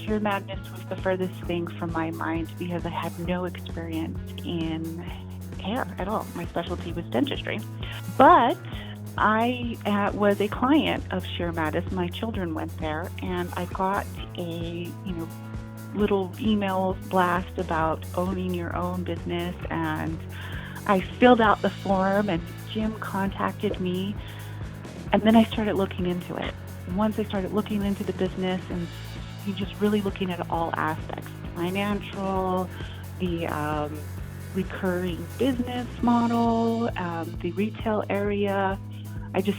Shear Madness was the furthest thing from my mind because I had no experience in hair at all. My specialty was dentistry. But I was a client of Shear Madness. My children went there, and I got a little email blast about owning your own business, and I filled out the form, and Jim contacted me, and then I started looking into it. Once I started looking into the business and just really looking at all aspects, financial, the recurring business model, the retail area, I just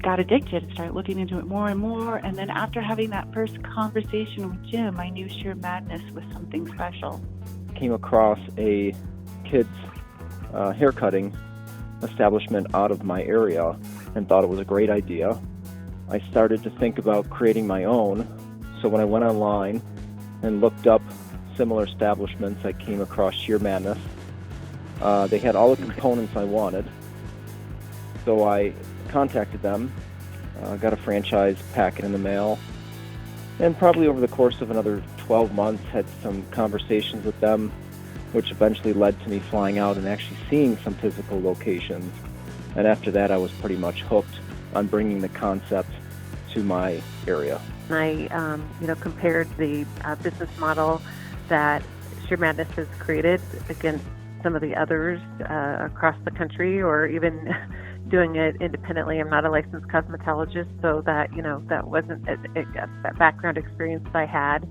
got addicted and started looking into it more and more. And then after having that first conversation with Jim, I knew Shear Madness was something special. Came across a kids haircutting establishment out of my area and thought it was a great idea. I started to think about creating my own. So when I went online and looked up similar establishments, I came across Shear Madness. They had all the components I wanted. So I contacted them, got a franchise packet in the mail, and probably over the course of another 12 months had some conversations with them, which eventually led to me flying out and actually seeing some physical locations. And after that, I was pretty much hooked on bringing the concept to my area. I compared the business model that Shear Madness has created against some of the others across the country, or even doing it independently. I'm not a licensed cosmetologist, so that wasn't that background experience that I had,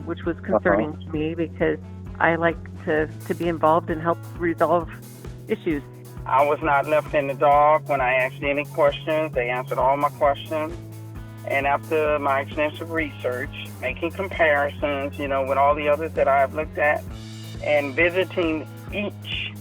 which was concerning to me because I like to be involved and help resolve issues. I was not left in the dark when I asked any questions. They answered all my questions. And after my extensive research, making comparisons, with all the others that I've looked at, and visiting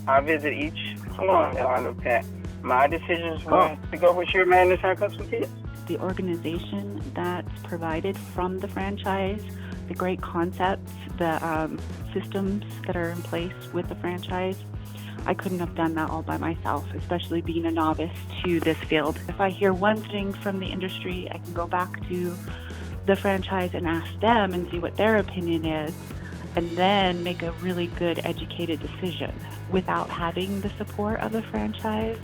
I visit each salon that I looked at, my decisions were to go with Shear Madness Haircuts for Kids. The organization that's provided from the franchise, the great concepts, the systems that are in place with the franchise, I couldn't have done that all by myself, especially being a novice to this field. If I hear one thing from the industry, I can go back to the franchise and ask them and see what their opinion is, and then make a really good educated decision. Without having the support of the franchise,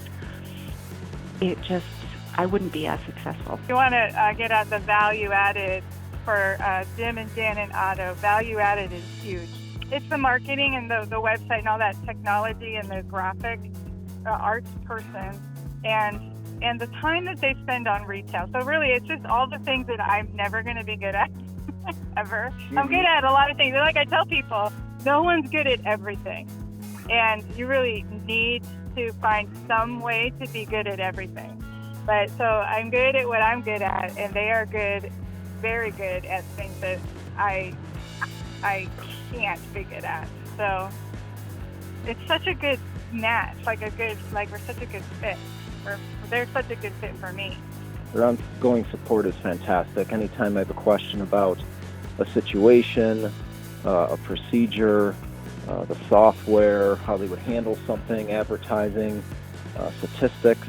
I wouldn't be as successful. You want to get at the value added for Jim and Jan and Otto. Value added is huge. It's the marketing and the website and all that technology and the graphic arts person and the time that they spend on retail. So really, it's just all the things that I'm never going to be good at, ever. I'm good at a lot of things. Like I tell people, no one's good at everything. And you really need to find some way to be good at everything. But so I'm good at what I'm good at, and they are good, very good at things that I can't be good at. So it's such a good match, we're such a good fit. They're such a good fit for me. Their ongoing support is fantastic. Anytime I have a question about a situation, a procedure, the software, how they would handle something, advertising, statistics,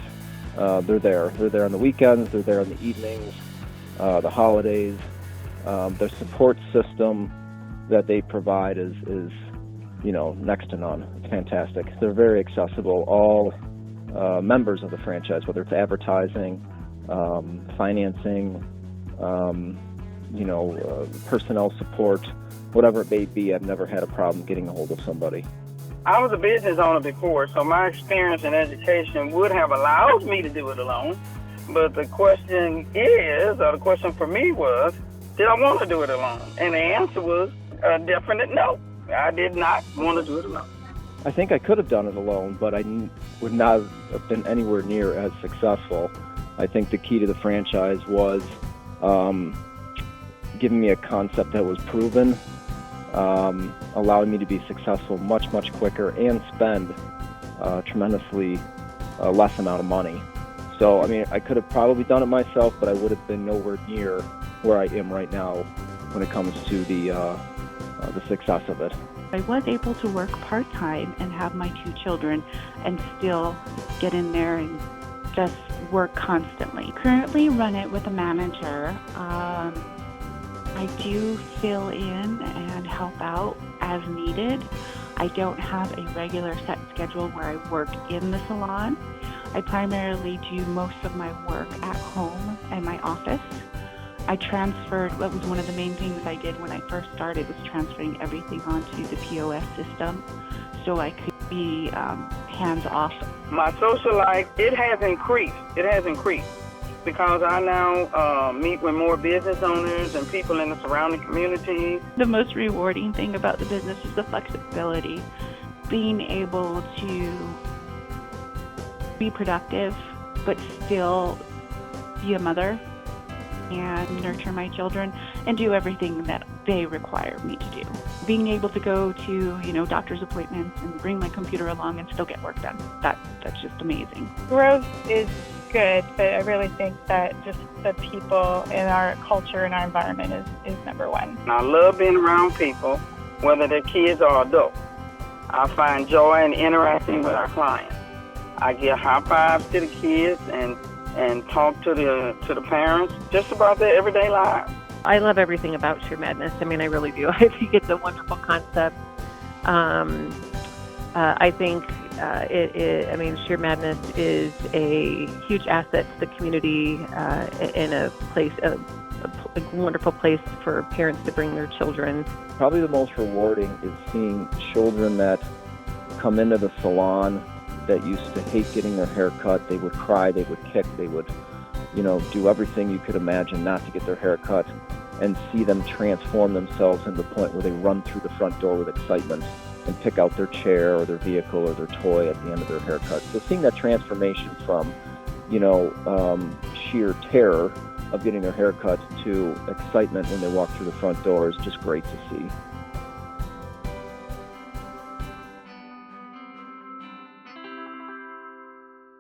they're there. They're there on the weekends, they're there on the evenings, the holidays. Their support system that they provide is next to none. It's fantastic. They're very accessible. All members of the franchise, whether it's advertising, financing, personnel support, whatever it may be, I've never had a problem getting a hold of somebody. I was a business owner before, so my experience in education would have allowed me to do it alone. But the question for me was, did I want to do it alone? And the answer was a definite no. I did not want to do it alone. I think I could have done it alone, but I would not have been anywhere near as successful. I think the key to the franchise was giving me a concept that was proven, allowing me to be successful much, much quicker and spend tremendously less amount of money. So, I could have probably done it myself, but I would have been nowhere near where I am right now when it comes to the success of it. I was able to work part-time and have my 2 children and still get in there and just work constantly. Currently run it with a manager. I I do fill in and help out as needed. I don't have a regular set schedule where I work in the salon. I primarily do most of my work at home and my office. I transferred, what was one of the main things I did when I first started was transferring everything onto the POS system so I could be hands off. My social life, it has increased. Because I now meet with more business owners and people in the surrounding communities. The most rewarding thing about the business is the flexibility, being able to be productive but still be a mother and nurture my children and do everything that they require me to do. Being able to go to, doctor's appointments and bring my computer along and still get work done. That's just amazing. Growth is good, but I really think that just the people in our culture and our environment is number one. I love being around people, whether they're kids or adults. I find joy in interacting with our clients. I give high fives to the kids and talk to the parents just about their everyday lives. I love everything about Shear Madness. I mean, I really do. I think it's a wonderful concept. I think Shear Madness is a huge asset to the community in a place, a wonderful place for parents to bring their children. Probably the most rewarding is seeing children that come into the salon that used to hate getting their hair cut. They would cry, they would kick, they would, do everything you could imagine not to get their hair cut, and see them transform themselves into the point where they run through the front door with excitement and pick out their chair or their vehicle or their toy at the end of their haircut. So seeing that transformation from, sheer terror of getting their haircut to excitement when they walk through the front door is just great to see.